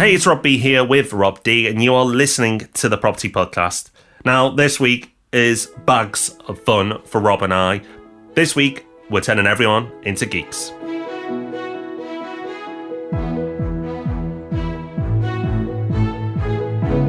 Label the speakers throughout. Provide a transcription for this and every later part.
Speaker 1: Hey, it's Rob B here with Rob D, and you are listening to the Property Podcast. Now, this week is bags of fun for Rob and I. This week, we're turning everyone into geeks.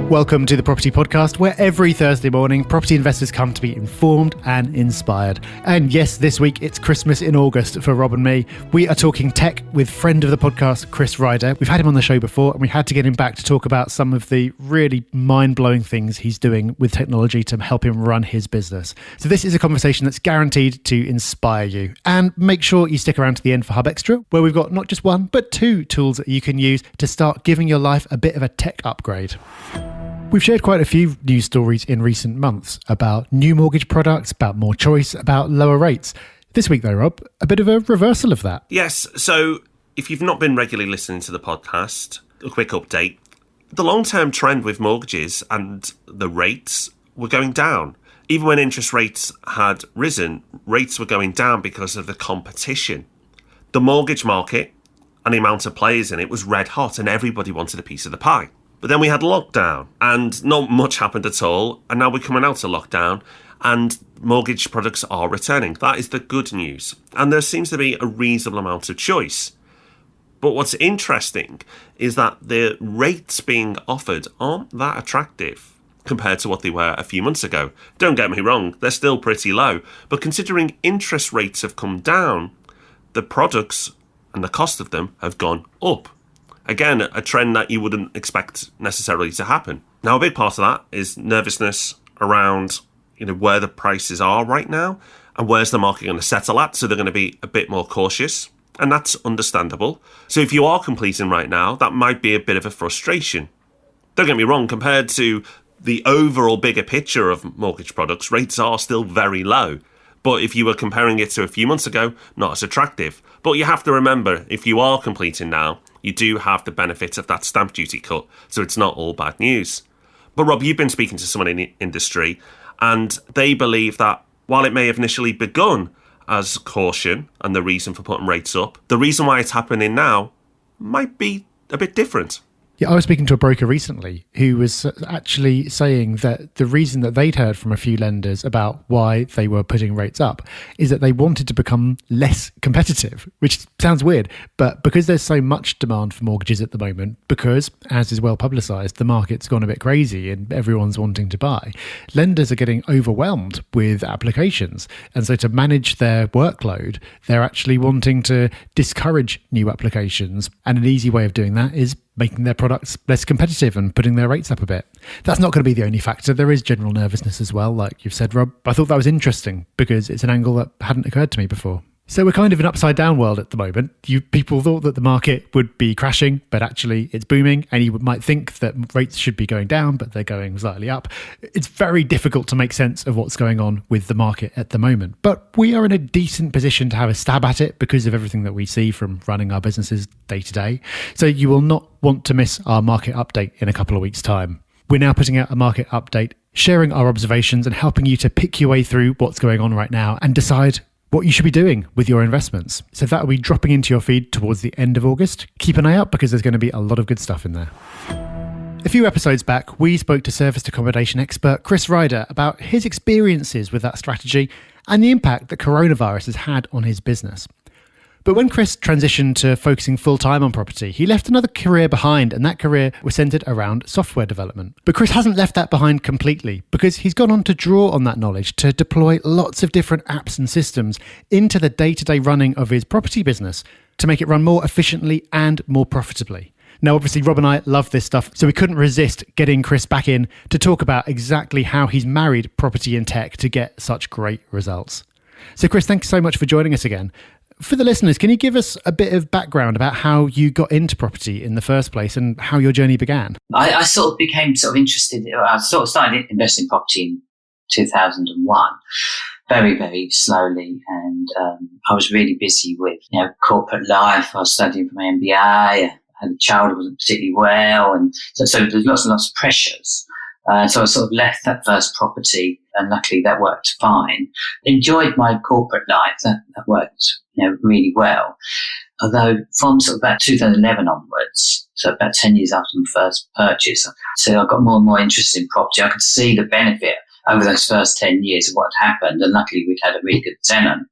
Speaker 2: Welcome to the Property Podcast, where every Thursday morning, property investors come to be informed and inspired. And yes, this week it's Christmas in August for Rob and me. We are talking tech with friend of the podcast, Chris Ryder. We've had him on the show before, and we had to get him back to talk about some of the really mind-blowing things he's doing with technology to help him run his business. So this is a conversation that's guaranteed to inspire you. And make sure you stick around to the end for Hub Extra, where we've got not just one, but two tools that you can use to start giving your life a bit of a tech upgrade. We've shared quite a few news stories in recent months about new mortgage products, about more choice, about lower rates. This week though, Rob, a bit of a reversal of that.
Speaker 1: Yes, so if you've not been regularly listening to the podcast, a quick update. The long-term trend with mortgages and the rates were going down. Even when interest rates had risen, rates were going down because of the competition. The mortgage market and the amount of players in it was red hot, and everybody wanted a piece of the pie. But then we had lockdown and not much happened at all. And now we're coming out of lockdown and mortgage products are returning. That is the good news. And there seems to be a reasonable amount of choice. But what's interesting is that the rates being offered aren't that attractive compared to what they were a few months ago. Don't get me wrong, they're still pretty low. But considering interest rates have come down, the products and the cost of them have gone up. Again, a trend that you wouldn't expect necessarily to happen. Now, a big part of that is nervousness around, where the prices are right now and where's the market going to settle at. So they're going to be a bit more cautious, and that's understandable. So if you are completing right now, that might be a bit of a frustration. Don't get me wrong, compared to the overall bigger picture of mortgage products, rates are still very low. But if you were comparing it to a few months ago, not as attractive. But you have to remember, if you are completing now, you do have the benefit of that stamp duty cut, so it's not all bad news. But Rob, you've been speaking to someone in the industry, and they believe that while it may have initially begun as caution and the reason for putting rates up, the reason why it's happening now might be a bit different.
Speaker 2: Yeah, I was speaking to a broker recently who was actually saying that the reason that they'd heard from a few lenders about why they were putting rates up is that they wanted to become less competitive, which sounds weird, but because there's so much demand for mortgages at the moment, because, as is well publicised, the market's gone a bit crazy and everyone's wanting to buy, lenders are getting overwhelmed with applications. And so to manage their workload, they're actually wanting to discourage new applications. And an easy way of doing that is making their products less competitive and putting their rates up a bit. That's not going to be the only factor. There is general nervousness as well, like you've said, Rob. I thought that was interesting because it's an angle that hadn't occurred to me before. So we're kind of in an upside down world at the moment. People thought that the market would be crashing, but actually it's booming. And you might think that rates should be going down, but they're going slightly up. It's very difficult to make sense of what's going on with the market at the moment. But we are in a decent position to have a stab at it because of everything that we see from running our businesses day to day. So you will not want to miss our market update in a couple of weeks' time. We're now putting out a market update, sharing our observations and helping you to pick your way through what's going on right now and decide what you should be doing with your investments. So that will be dropping into your feed towards the end of August. Keep an eye out because there's going to be a lot of good stuff in there. A few episodes back, we spoke to serviced accommodation expert Chris Ryder about his experiences with that strategy and the impact that coronavirus has had on his business. But when Chris transitioned to focusing full-time on property, he left another career behind, and that career was centred around software development. But Chris hasn't left that behind completely because he's gone on to draw on that knowledge to deploy lots of different apps and systems into the day-to-day running of his property business to make it run more efficiently and more profitably. Now, obviously, Rob and I love this stuff, so we couldn't resist getting Chris back in to talk about exactly how he's married property and tech to get such great results. So, Chris, thanks so much for joining us again. For the listeners, can you give us a bit of background about how you got into property in the first place and how your journey began?
Speaker 3: I sort of became interested. I sort of started investing in property in 2001, very, very slowly. And I was really busy with, corporate life. I was studying for my MBA. I had a child who wasn't particularly well. And so there's lots and lots of pressures. So I sort of left that first property, and luckily that worked fine. Enjoyed my corporate life. That worked really well. Although from sort of about 2011 onwards, so about 10 years after my first purchase, so I got more and more interested in property. I could see the benefit over those first 10 years of what had happened, and luckily we'd had a really good tenant.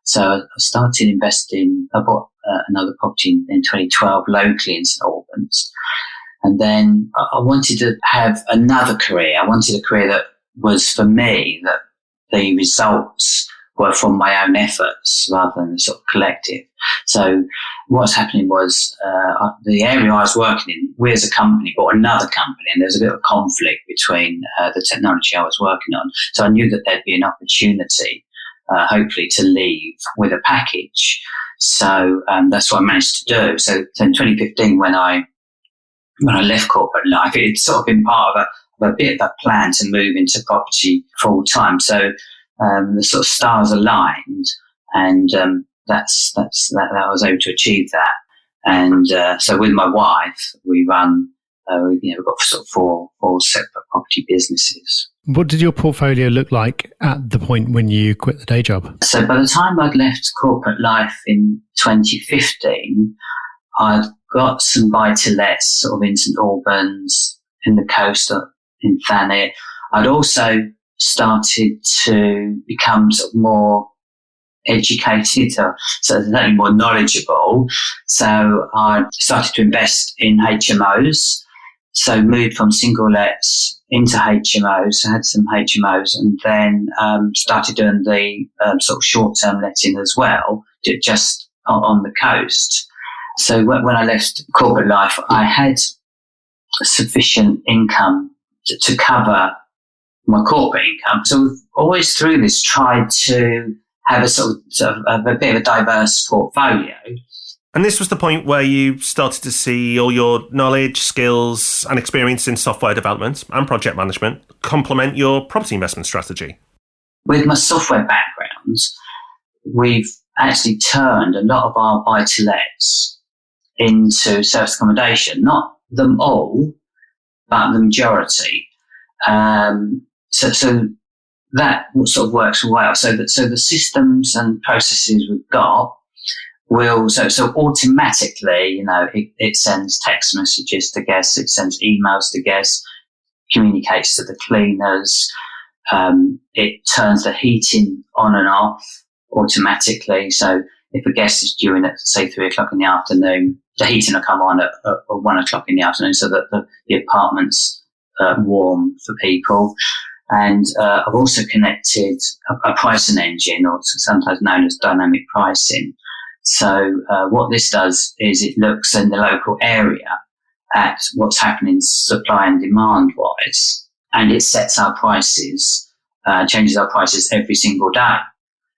Speaker 3: So I started investing. I bought another property in 2012 locally in St Albans. And then I wanted to have another career. I wanted a career that was for me, that the results were from my own efforts rather than sort of collective. So what's happening was the area I was working in, we as a company bought another company, and there was a bit of a conflict between the technology I was working on. So I knew that there'd be an opportunity, hopefully, to leave with a package. So that's what I managed to do. So in 2015, when I left corporate life, it had sort of been part of a bit of a plan to move into property full time. So the sort of stars aligned, and that I was able to achieve that. And so with my wife, we run. We've got sort of four separate property businesses.
Speaker 2: What did your portfolio look like at the point when you quit the day job?
Speaker 3: So by the time I'd left corporate life in 2015, I'd got some buy-to-lets sort of in St Albans, in the coast, in Thanet. I'd also started to become sort of more educated, or certainly more knowledgeable. So I started to invest in HMOs. So moved from single lets into HMOs, had some HMOs, and then started doing the sort of short-term letting as well, just on the coast. So when I left corporate life, I had sufficient income to cover my corporate income. So we've always through this tried to have a sort of a bit of a diverse portfolio.
Speaker 1: And this was the point where you started to see all your knowledge, skills and experience in software development and project management complement your property investment strategy.
Speaker 3: With my software background, we've actually turned a lot of our buy-to-lets into service accommodation. Not them all, but the majority. So that sort of works well. So the systems and processes we've got will so automatically, it sends text messages to guests, it sends emails to guests, communicates to the cleaners, it turns the heating on and off automatically. So if a guest is due in at, say, 3:00 in the afternoon, the heating will come on at 1:00 in the afternoon, so that the apartment's warm for people. And I've also connected a pricing engine, or sometimes known as dynamic pricing. So what this does is it looks in the local area at what's happening supply and demand wise, and it sets our prices, changes our prices every single day.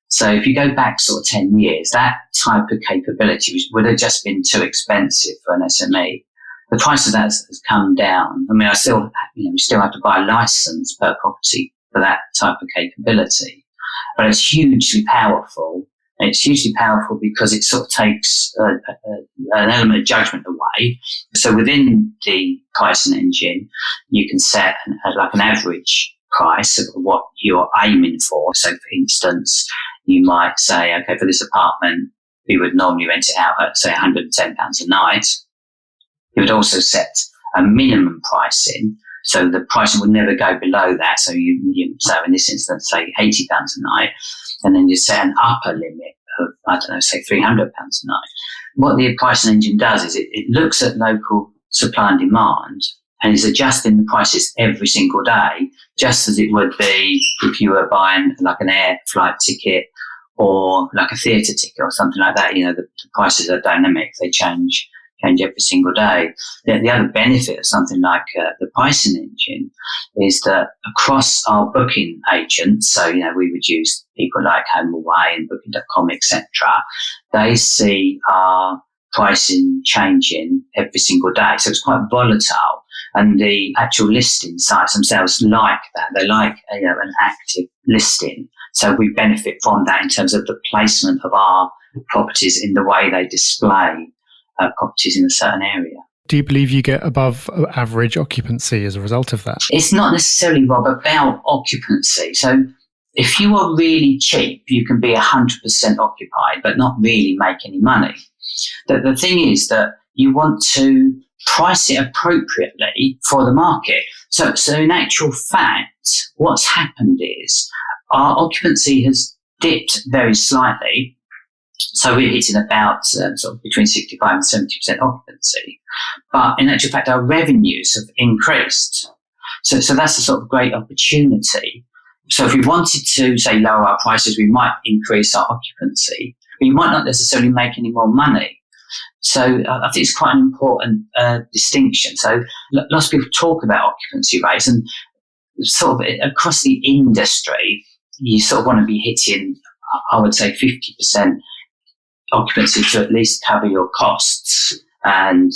Speaker 3: So if you go back sort of 10 years, that type of capability would have just been too expensive for an SME. The price of that has come down. I mean, we still have to buy a license per property for that type of capability, but it's hugely powerful. And it's hugely powerful because it sort of takes an element of judgment away. So within the pricing engine, you can set an average price of what you're aiming for. So, for instance, you might say, okay, for this apartment, we would normally rent it out at, say, £110 a night. You would also set a minimum pricing, so the pricing would never go below that. So so in this instance, say £80 a night, and then you set an upper limit of, say £300 a night. What the pricing engine does is it looks at local supply and demand and is adjusting the prices every single day, just as it would be if you were buying like an air flight ticket or like a theatre ticket or something like that. The prices are dynamic; they change every single day. The other benefit of something like the pricing engine is that across our booking agents, so we would use people like HomeAway and Booking.com, etc. They see our pricing changing every single day, so it's quite volatile. And the actual listing sites themselves like that; they like an active listing. So we benefit from that in terms of the placement of our properties in the way they display properties in a certain area.
Speaker 2: Do you believe you get above average occupancy as a result of that?
Speaker 3: It's not necessarily, Rob, about occupancy. So if you are really cheap, you can be 100% occupied, but not really make any money. The thing is that you want to price it appropriately for the market. So in actual fact, what's happened is our occupancy has dipped very slightly. So we're hitting about sort of between 65 and 70% occupancy. But in actual fact, our revenues have increased. So that's a sort of great opportunity. So if we wanted to, say, lower our prices, we might increase our occupancy, but you might not necessarily make any more money. So I think it's quite an important distinction. So lots of people talk about occupancy rates, and sort of across the industry, you sort of want to be hitting, I would say, 50% occupancy to at least cover your costs. And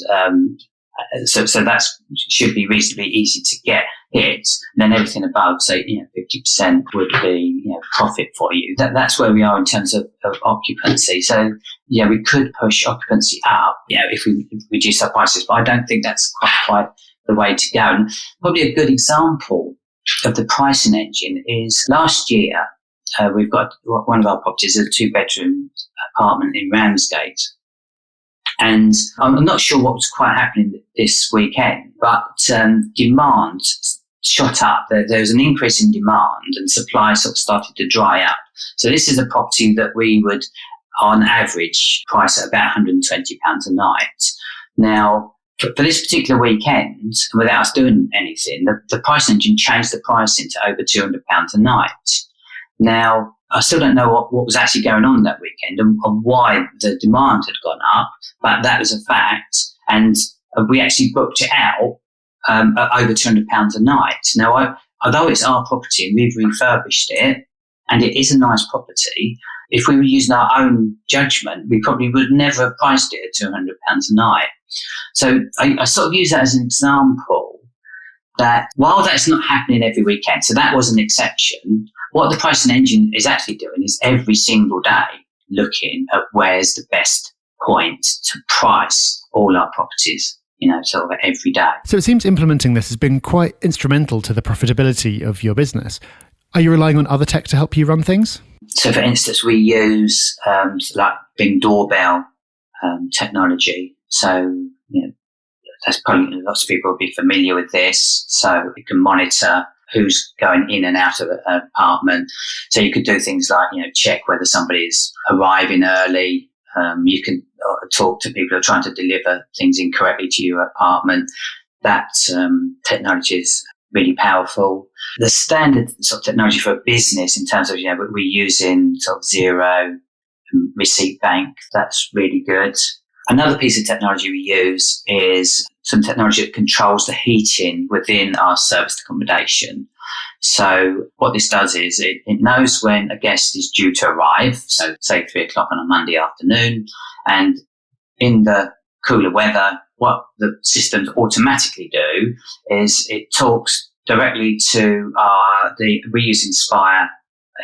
Speaker 3: so that should be reasonably easy to get hit. And then everything above, say, 50% would be, profit for you. That's where we are in terms of occupancy. So, yeah, we could push occupancy up, if we reduce our prices, but I don't think that's quite the way to go. And probably a good example of the pricing engine is last year, we've got one of our properties, a 2-bedroom apartment in Ramsgate. And I'm not sure what was quite happening this weekend, but demand shot up. There was an increase in demand and supply sort of started to dry up. So this is a property that we would, on average, price at about £120 a night. Now, for this particular weekend, without us doing anything, the price engine changed the pricing to over £200 a night. Now, I still don't know what was actually going on that weekend and why the demand had gone up, but that was a fact. And we actually booked it out at over £200 a night. Now, although it's our property and we've refurbished it, and it is a nice property, if we were using our own judgment, we probably would never have priced it at £200 a night. So I sort of use that as an example that while that's not happening every weekend, so that was an exception, what the pricing engine is actually doing is every single day looking at where's the best point to price all our properties, sort of every day.
Speaker 2: So it seems implementing this has been quite instrumental to the profitability of your business. Are you relying on other tech to help you run things?
Speaker 3: So, for instance, we use like Bing doorbell technology. So, that's probably lots of people will be familiar with this. So you can monitor who's going in and out of an apartment. So you could do things like, check whether somebody is arriving early. You can talk to people who are trying to deliver things incorrectly to your apartment. That technology is really powerful. The standard sort of technology for a business in terms of, we're using sort of Zero, Receipt Bank. That's really good. Another piece of technology we use is some technology that controls the heating within our serviced accommodation. So what this does is it knows when a guest is due to arrive, so say 3:00 on a Monday afternoon, and in the cooler weather, what the systems automatically do is it talks directly to we use Inspire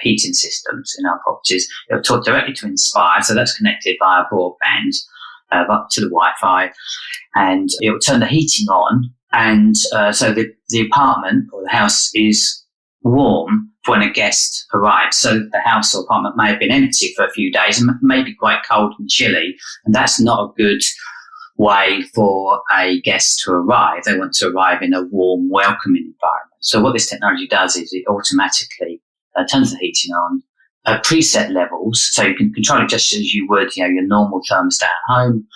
Speaker 3: heating systems in our properties. It'll talk directly to Inspire, so that's connected via broadband up to the Wi-Fi, and it will turn the heating on, and so the apartment or the house is warm for when a guest arrives. So the house or apartment may have been empty for a few days and may be quite cold and chilly, and that's not a good way for a guest to arrive. They want to arrive in a warm, welcoming environment. So what this technology does is it automatically turns the heating on at preset levels, so you can control it just as you would, your normal thermostat at home,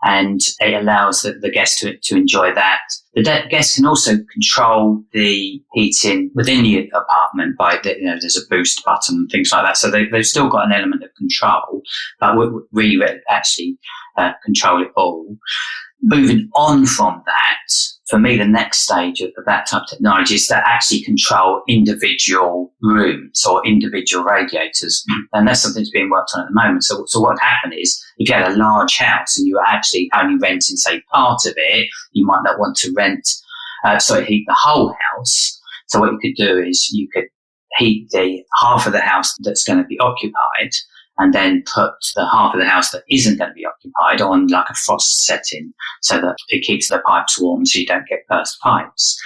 Speaker 3: and it allows the guest to enjoy that. The guest can also control the heating within the apartment by, there's a boost button and things like that. So they've still got an element of control, but we actually control it all. Moving on from that, for me, the next stage of that type of technology is to actually control individual rooms or individual radiators. And that's something that's being worked on at the moment. So what would happen is if you had a large house and you were actually only renting, say, part of it, you might not want to heat the whole house. So what you could do is you could heat the half of the house that's going to be occupied, and then put the half of the house that isn't going to be occupied on like a frost setting so that it keeps the pipes warm so you don't get burst pipes.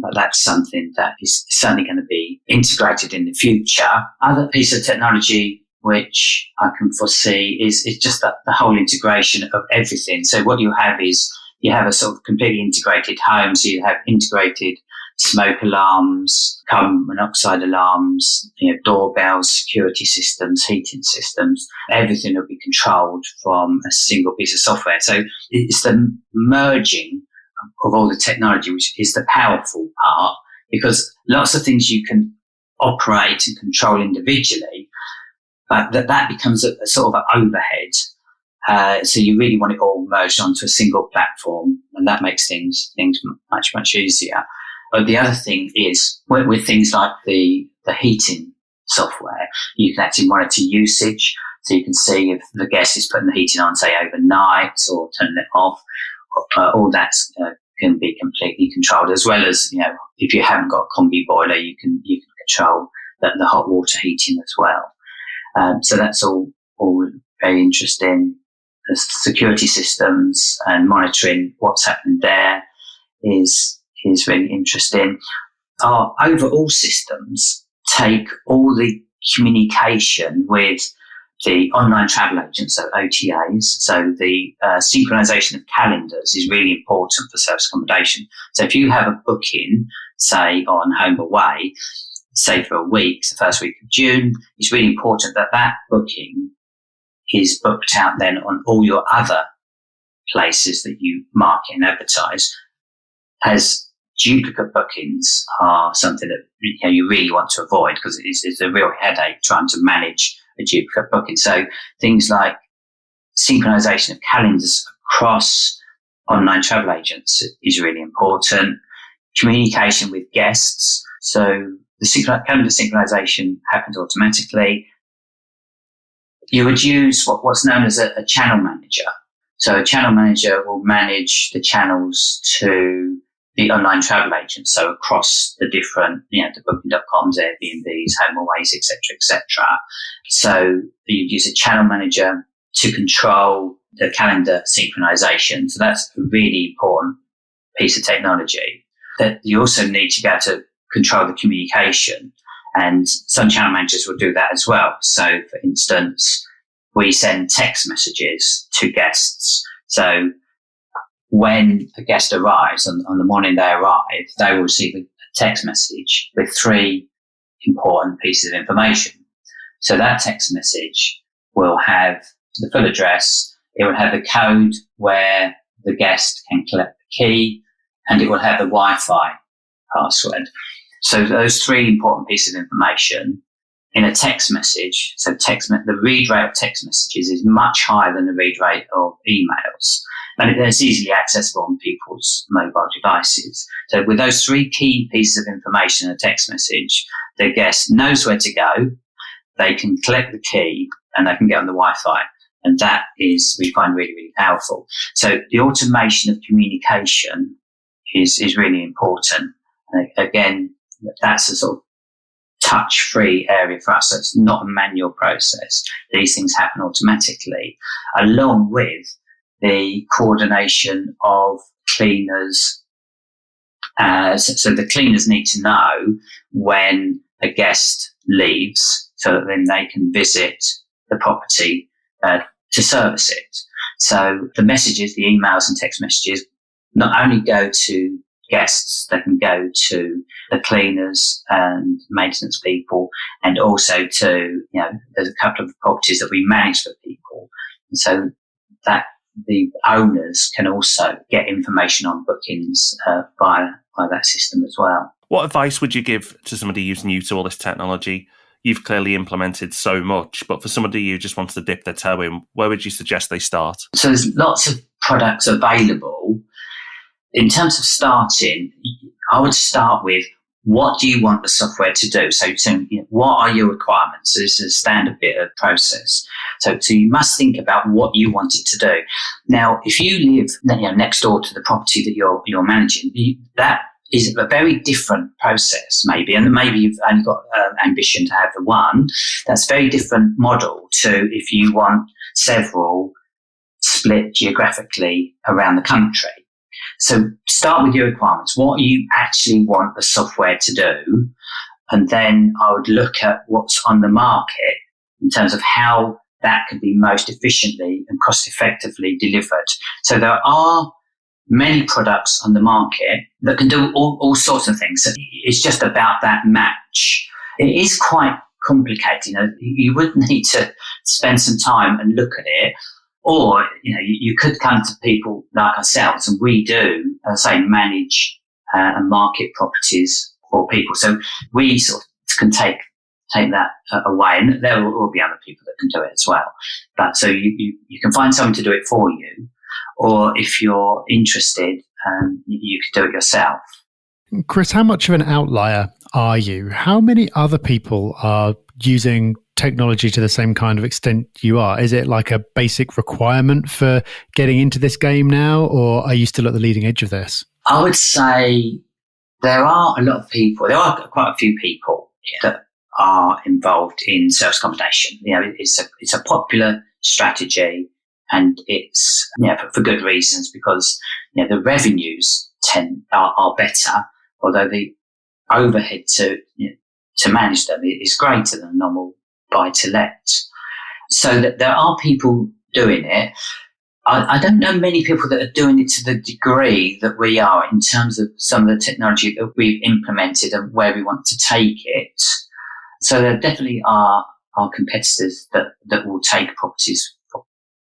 Speaker 3: But that's something that is certainly going to be integrated in the future. Other piece of technology which I can foresee is just the whole integration of everything. So what you have is you have a sort of completely integrated home. So you have integrated smoke alarms, carbon monoxide alarms, doorbells, security systems, heating systems. Everything will be controlled from a single piece of software. So it's the merging of all the technology, which is the powerful part, because lots of things you can operate and control individually, but that becomes a sort of an overhead. So you really want it all merged onto a single platform, and that makes things much, much easier. But the other thing is with things like the heating software, you can actually monitor usage. So you can see if the guest is putting the heating on, say, overnight or turning it off. All that can be completely controlled, as well as, if you haven't got a combi boiler, you can control the hot water heating as well. So that's all very interesting. The security systems and monitoring what's happening there is really interesting. Our overall systems take all the communication with the online travel agents, so OTAs. So the synchronization of calendars is really important for service accommodation. So if you have a booking, say on Home Away, say for a week, the first week of June, it's really important that booking is booked out then on all your other places that you market and advertise, as duplicate bookings are something that you really want to avoid, because it's a real headache trying to manage a duplicate booking. So things like synchronization of calendars across online travel agents is really important. Communication with guests. So the calendar synchronization happens automatically. You would use what's known as a channel manager. So a channel manager will manage the channels to the online travel agents, so across the different, the Booking.coms, Airbnbs, HomeAways, etc. So you'd use a channel manager to control the calendar synchronization. So that's a really important piece of technology. That you also need to be able to control the communication, and some channel managers will do that as well. So, for instance, we send text messages to guests. So when a guest arrives, on the morning they arrive, they will receive a text message with 3 important pieces of information. So that text message will have the full address, it will have the code where the guest can collect the key, and it will have the Wi-Fi password. So those 3 important pieces of information in a text message. So the read rate of text messages is much higher than the read rate of emails. And it's easily accessible on people's mobile devices. So with those 3 key pieces of information in a text message, the guest knows where to go, they can collect the key, and they can get on the Wi-Fi. And that is, we find, really, really powerful. So the automation of communication is really important. And again, that's a sort of touch-free area for us. So it's not a manual process. These things happen automatically, along with the coordination of cleaners. So the cleaners need to know when a guest leaves, so that then they can visit the property to service it. So the messages, the emails and text messages, not only go to guests, they can go to the cleaners and maintenance people, and also to, there's a couple of properties that we manage for people. And so that the owners can also get information on bookings via that system as well.
Speaker 1: What advice would you give to somebody who's new to all this technology? You've clearly implemented so much, but for somebody who just wants to dip their toe in, where would you suggest they start? So
Speaker 3: there's lots of products available. In terms of starting, I would start with, what do you want the software to do? So what are your requirements? So this is a standard bit of process. So you must think about what you want it to do. Now, if you live next door to the property that you're managing, that is a very different process, maybe, and maybe you've only got ambition to have the one. That's a very different model to if you want several split geographically around the country. So start with your requirements. What you actually want the software to do, and then I would look at what's on the market in terms of how that could be most efficiently and cost effectively delivered. So there are many products on the market that can do all sorts of things. It's just about that match. It is quite complicated. You would need to spend some time and look at it, or you could come to people like ourselves, and we do, as I say, manage and market properties for people. So we sort of can take that away, and there will be other people that can do it as well. But so you can find someone to do it for you. Or if you're interested, you could do it yourself.
Speaker 2: Chris, how much of an outlier are you? How many other people are using technology to the same kind of extent you are? Is it like a basic requirement for getting into this game now, or are you still at the leading edge of this?
Speaker 3: I would say there are a lot of people. There are quite a few people that are involved in service accommodation. It's a popular strategy. And it's for good reasons, because the revenues are better, although the overhead to manage them is greater than a normal buy-to-let. So that there are people doing it. I don't know many people that are doing it to the degree that we are in terms of some of the technology that we've implemented and where we want to take it. So there definitely are competitors that will take properties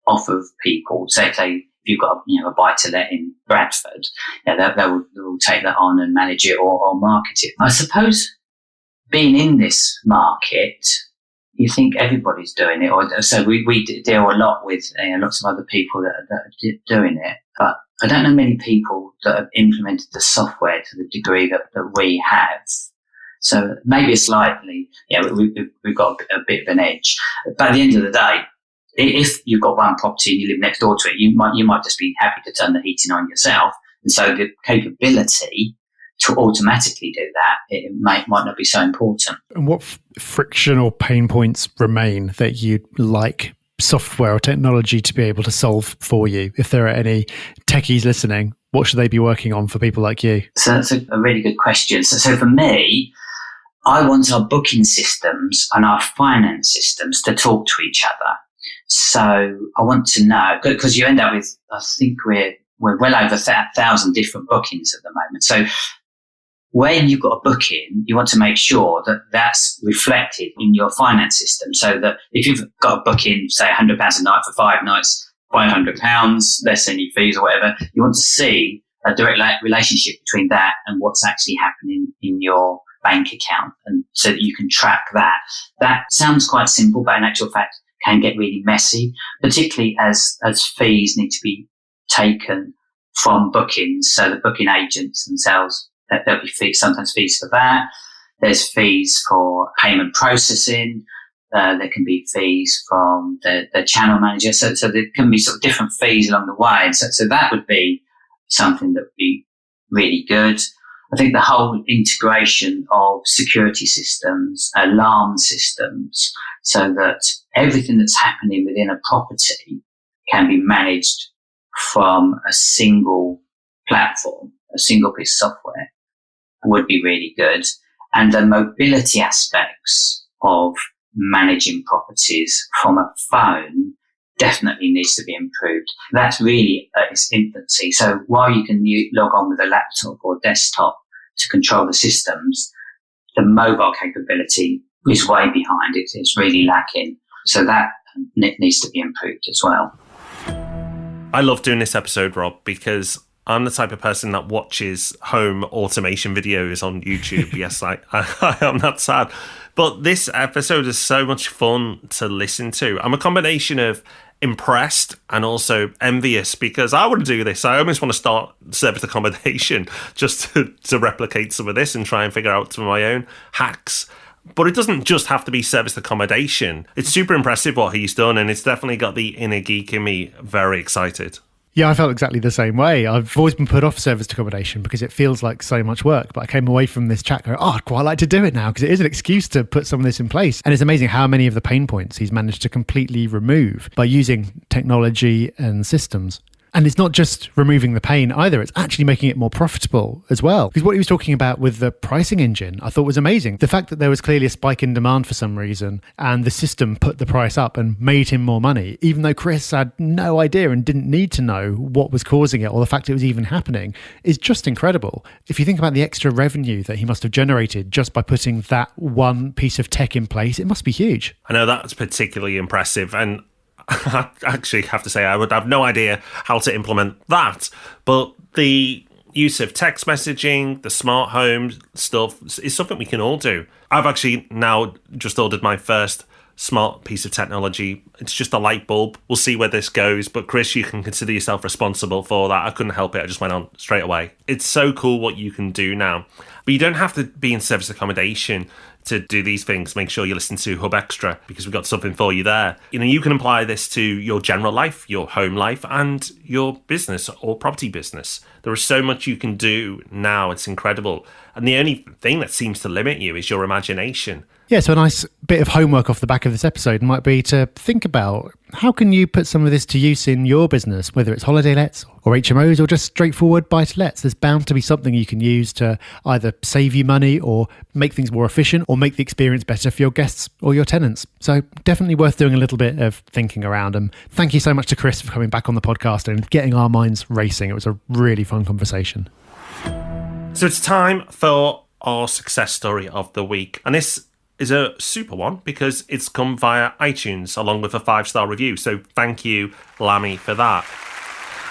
Speaker 3: off of people. Say if you've got a buy-to-let in Bradford, they will take that on and manage it or market it. I suppose being in this market, you think everybody's doing it, so we deal a lot with lots of other people that are doing it. But I don't know many people that have implemented the software to the degree that we have. So maybe slightly, we've got a bit of an edge. But at the end of the day, if you've got one property and you live next door to it, you might just be happy to turn the heating on yourself. And so the capability to automatically do that, it might not be so important.
Speaker 2: And what friction or pain points remain that you'd like software or technology to be able to solve for you? If there are any techies listening, what should they be working on for people like you?
Speaker 3: So that's a really good question. So for me, I want our booking systems and our finance systems to talk to each other. So I want to know, because you end up with, I think we're well over 1,000 different bookings at the moment. So when you've got a booking, you want to make sure that that's reflected in your finance system. So that if you've got a booking, say £100 a night for 5 nights, £500, less any fees or whatever, you want to see a direct relationship between that and what's actually happening in your bank account, and so that you can track that. That sounds quite simple, but in actual fact can get really messy, particularly as fees need to be taken from bookings. So the booking agents themselves, there'll be fees, sometimes fees for that. There's fees for payment processing. There can be fees from the channel manager. So there can be sort of different fees along the way. And so that would be something that would be really good. I think the whole integration of security systems, alarm systems, so that everything that's happening within a property can be managed from a single platform, a single piece of software, would be really good. And the mobility aspects of managing properties from a phone definitely needs to be improved. That's really at its infancy. So while you can log on with a laptop or desktop to control the systems, the mobile capability is way behind. It's really lacking. So that needs to be improved as well.
Speaker 1: I love doing this episode, Rob, because I'm the type of person that watches home automation videos on YouTube. Yes, I am that sad. But this episode is so much fun to listen to. I'm a combination of impressed and also envious, because I want to do this. I almost want to start service accommodation just to replicate some of this and try and figure out some of my own hacks. But it doesn't just have to be service accommodation. It's super impressive what he's done, and it's definitely got the inner geek in me very excited.
Speaker 2: Yeah, I felt exactly the same way. I've always been put off serviced accommodation because it feels like so much work. But I came away from this chat going, I'd quite like to do it now because it is an excuse to put some of this in place. And it's amazing how many of the pain points he's managed to completely remove by using technology and systems. And it's not just removing the pain either, it's actually making it more profitable as well. Because what he was talking about with the pricing engine, I thought was amazing. The fact that there was clearly a spike in demand for some reason, and the system put the price up and made him more money, even though Chris had no idea and didn't need to know what was causing it or the fact it was even happening, is just incredible. If you think about the extra revenue that he must have generated just by putting that one piece of tech in place, it must be huge.
Speaker 1: I know that's particularly impressive, and I actually have to say I would have no idea how to implement that. But the use of text messaging, the smart home stuff is something we can all do. I've actually now just ordered my first smart piece of technology. It's just a light bulb. We'll see where this goes. But Chris, you can consider yourself responsible for that. I couldn't help it. I just went on straight away. It's so cool what you can do now. But you don't have to be in service accommodation to do these things. Make sure you listen to Hub Extra because we've got something for you there. You can apply this to your general life, your home life, and your business or property business. There is so much you can do now. It's incredible. And the only thing that seems to limit you is your imagination.
Speaker 2: Yeah, so a nice bit of homework off the back of this episode might be to think about how can you put some of this to use in your business, whether it's holiday lets or HMOs or just straightforward buy-to-lets. There's bound to be something you can use to either save you money or make things more efficient or make the experience better for your guests or your tenants. So definitely worth doing a little bit of thinking around. And thank you so much to Chris for coming back on the podcast and getting our minds racing. It was a really fun conversation.
Speaker 1: So it's time for our success story of the week. And this is a super one because it's come via iTunes along with a 5-star review. So thank you, Lammy, for that.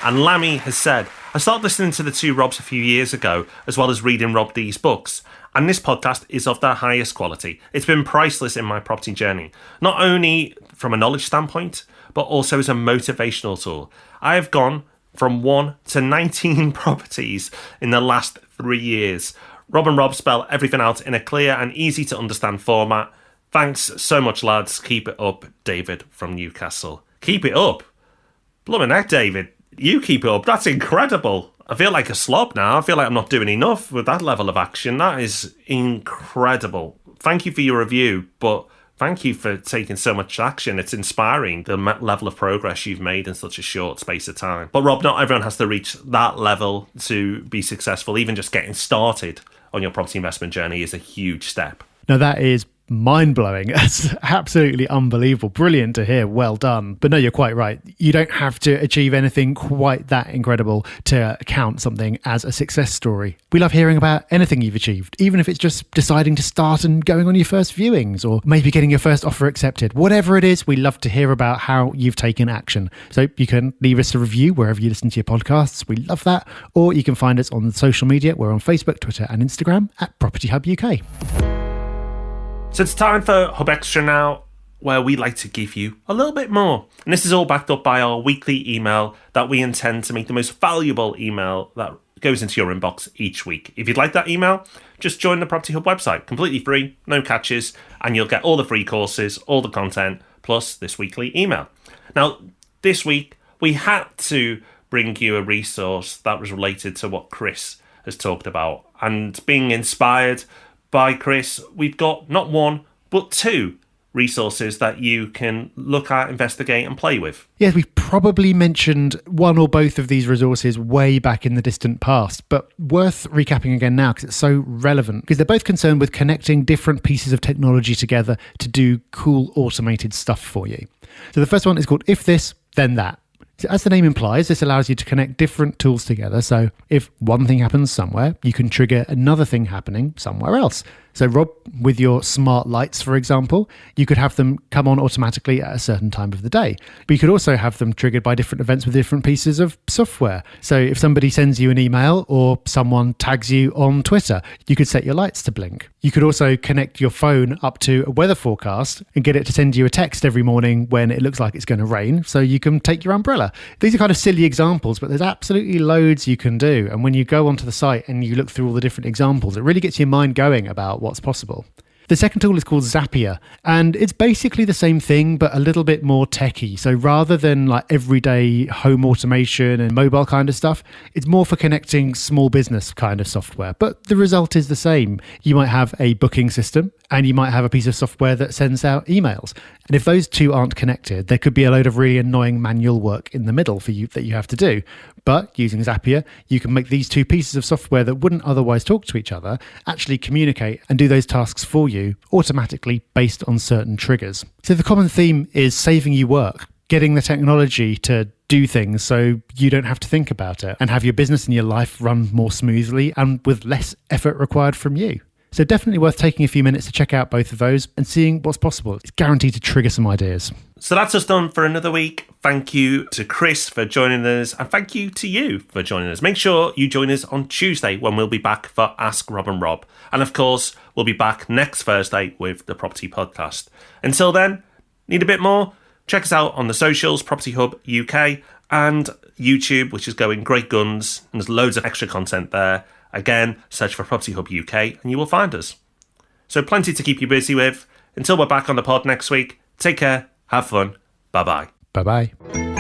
Speaker 1: And Lammy has said, I started listening to the two Robs a few years ago, as well as reading Rob D's books. And this podcast is of the highest quality. It's been priceless in my property journey, not only from a knowledge standpoint, but also as a motivational tool. I have gone from 1 to 19 properties in the last 3 years. Rob and Rob spell everything out in a clear and easy to understand format. Thanks so much, lads. Keep it up, David from Newcastle. Keep it up? Blooming heck, David. You keep it up. That's incredible. I feel like a slob now. I feel like I'm not doing enough with that level of action. That is incredible. Thank you for your review, but thank you for taking so much action. It's inspiring, the level of progress you've made in such a short space of time. But Rob, not everyone has to reach that level to be successful. Even just getting started on your property investment journey is a huge step.
Speaker 2: Now that is mind-blowing. It's absolutely unbelievable. Brilliant to hear. Well done. But no, you're quite right. You don't have to achieve anything quite that incredible to count something as a success story. We love hearing about anything you've achieved, even if it's just deciding to start and going on your first viewings or maybe getting your first offer accepted. Whatever it is, we love to hear about how you've taken action. So you can leave us a review wherever you listen to your podcasts. We love that. Or you can find us on social media. We're on Facebook, Twitter and Instagram at Property Hub UK.
Speaker 1: So it's time for Hub Extra now, where we like to give you a little bit more. And this is all backed up by our weekly email that we intend to make the most valuable email that goes into your inbox each week. If you'd like that email, just join the Property Hub website. Completely free, no catches, and you'll get all the free courses, all the content, plus this weekly email. Now, this week, we had to bring you a resource that was related to what Chris has talked about. And being inspired by Chris, we've got not one, but 2 resources that you can look at, investigate and play with.
Speaker 2: Yes, we've probably mentioned one or both of these resources way back in the distant past, but worth recapping again now because it's so relevant, because they're both concerned with connecting different pieces of technology together to do cool automated stuff for you. So the first one is called If This, Then That. So as the name implies, this allows you to connect different tools together. So if one thing happens somewhere, you can trigger another thing happening somewhere else. So Rob, with your smart lights, for example, you could have them come on automatically at a certain time of the day. But you could also have them triggered by different events with different pieces of software. So if somebody sends you an email or someone tags you on Twitter, you could set your lights to blink. You could also connect your phone up to a weather forecast and get it to send you a text every morning when it looks like it's going to rain, so you can take your umbrella. These are kind of silly examples, but there's absolutely loads you can do. And when you go onto the site and you look through all the different examples, it really gets your mind going about what's possible. The second tool is called Zapier, and it's basically the same thing, but a little bit more techy. So rather than like everyday home automation and mobile kind of stuff, it's more for connecting small business kind of software. But the result is the same. You might have a booking system and you might have a piece of software that sends out emails. And if those two aren't connected, there could be a load of really annoying manual work in the middle for you that you have to do. But using Zapier, you can make these two pieces of software that wouldn't otherwise talk to each other actually communicate and do those tasks for you automatically based on certain triggers. So the common theme is saving you work, getting the technology to do things so you don't have to think about it and have your business and your life run more smoothly and with less effort required from you. So definitely worth taking a few minutes to check out both of those and seeing what's possible. It's guaranteed to trigger some ideas.
Speaker 1: So that's us done for another week. Thank you to Chris for joining us, and thank you to you for joining us. Make sure you join us on Tuesday when we'll be back for Ask Rob and Rob. And of course, we'll be back next Thursday with the Property Podcast. Until then, need a bit more? Check us out on the socials, Property Hub UK, and YouTube, which is going great guns, and there's loads of extra content there. Again, search for Property Hub UK and you will find us. So plenty to keep you busy with. Until we're back on the pod next week, take care, have fun, bye-bye.
Speaker 2: Bye-bye.